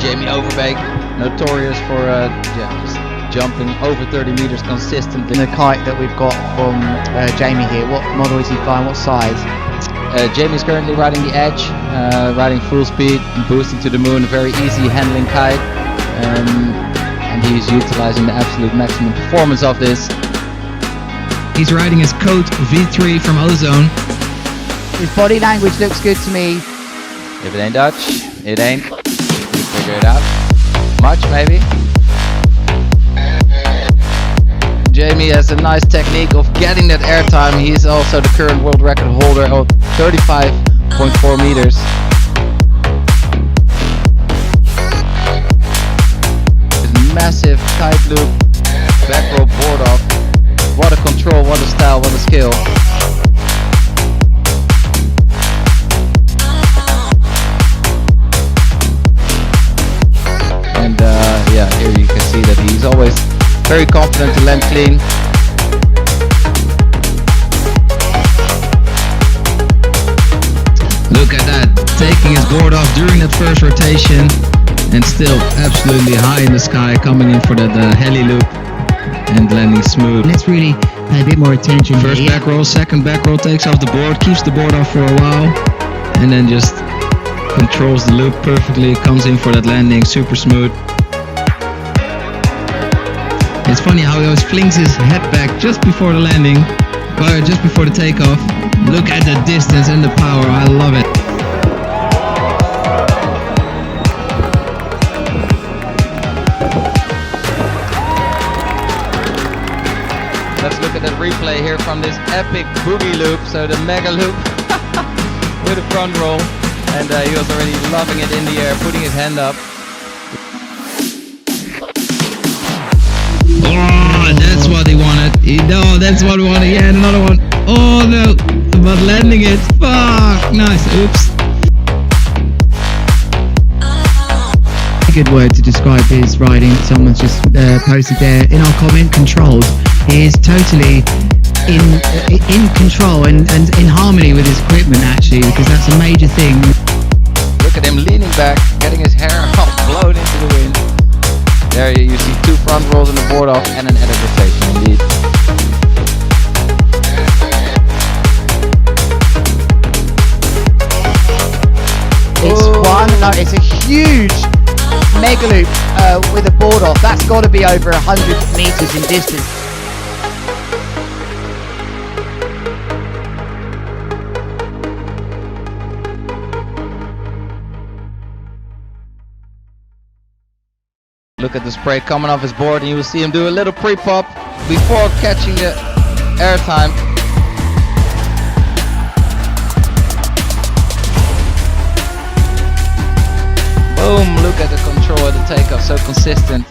Jamie Overbeek, notorious for just jumping over 30 meters consistently. The kite that we've got from Jamie here, what model is he flying, what size? Jamie's currently riding the Edge, riding full speed, boosting to the moon, a very easy handling kite, and he's utilizing the absolute maximum performance of this. He's riding his Coat V3 from Ozone. His body language looks good to me. If it ain't Dutch, it ain't. You figure it out. Much maybe. Jamie has a nice technique of getting that airtime. He's also the current world record holder of 35.4 meters. His massive kite loop, back row board off. What a control, what a style, what a skill. And yeah, here you can see that he's always very confident to land clean. Look at that, taking his board off during that first rotation and still absolutely high in the sky, coming in for that heli loop and landing smooth. Let's really pay a bit more attention. First here. back roll, second back roll, takes off the board, keeps the board off for a while and then just controls the loop perfectly, comes in for that landing, super smooth. It's funny how he always flings his head back just before the landing, or just before the takeoff. Look at the distance and the power, I love it. Let's look at that replay here from this epic boogie loop, so the mega loop with a front roll, and he was already loving it in the air, putting his hand up. Oh, that's what he wanted. No, that's what he wanted. Yeah, another one. Oh no, but landing it. Fuck, nice. Oops. A good word to describe his riding. Someone's just posted there in our comment. Controlled. He is totally in control and in harmony with his equipment, actually, because that's a major thing. Look at him leaning back, getting his hair all blown into the wind. There you see two front rolls and a board off and an edit rotation indeed. It's a huge mega loop with a board off. That's got to be over 100 meters in distance. Look at the spray coming off his board, and you will see him do a little pre-pop before catching the airtime. Boom, look at the control of the takeoff, so consistent.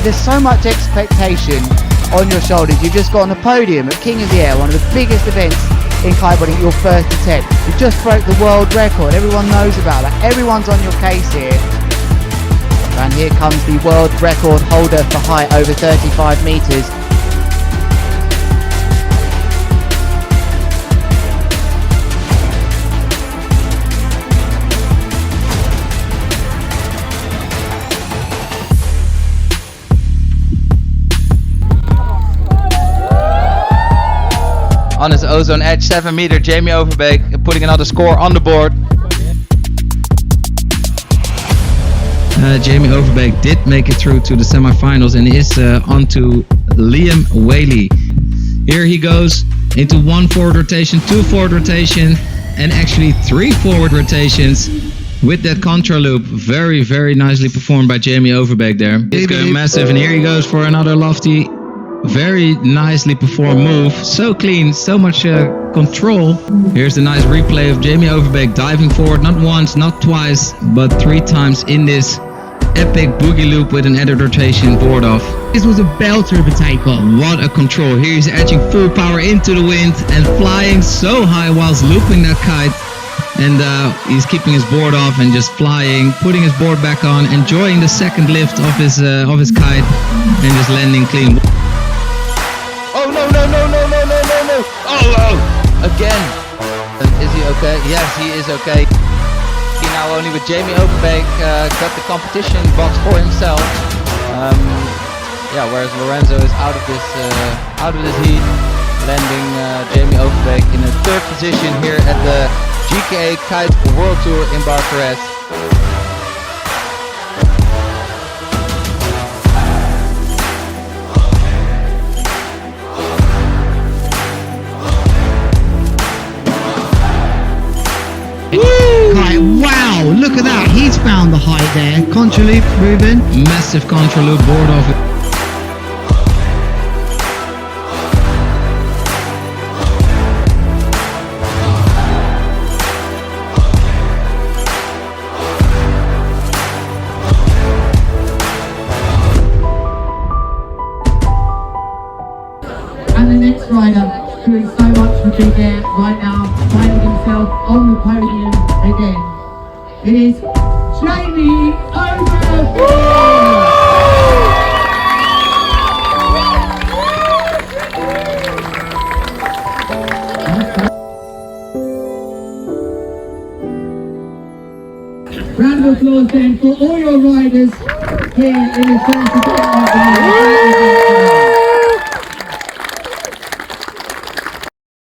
There's so much expectation on your shoulders. You've just got on the podium at King of the Air, one of the biggest events in kiteboarding, your first attempt. You just broke the world record. Everyone knows about that. Everyone's on your case here. And here comes the world record holder for height over 35 meters. On his Ozone Edge 7 meter, Jamie Overbeek putting another score on the board. Jamie Overbeek did make it through to the semifinals and is on to Liam Whaley. Here he goes into one forward rotation, two forward rotation, and actually three forward rotations with that contra loop. Very, very nicely performed by Jamie Overbeek there. He's going massive, and here he goes for another lofty, very nicely performed move. So clean, so much control. Here's the nice replay of Jamie Overbeek diving forward, not once, not twice, but 3 times in this epic boogie loop with an edit rotation board off. This was a belter of a takeoff. What a control. Here he's edging full power into the wind and flying so high whilst looping that kite. And he's keeping his board off and just flying, putting his board back on, enjoying the second lift of his kite and just landing clean. Oh no, no, no, no, no, no, no, no. Oh, oh. Again. Is he okay? Yes, he is okay. lucky now only with Jamie Overbeek got the competition box for himself. Yeah, whereas Lorenzo is out of this heat, landing Jamie Overbeek in a third position here at the GKA Kite World Tour in Barcares. Right, wow, look at that. He's found the height there. Contra loop, Ruben. Massive contra loop board off it. And the next rider doing so much for Big Air right now, finding himself on the podium again. It is Jamie Overbeek! Round of applause then for all your riders here in the first event of the year.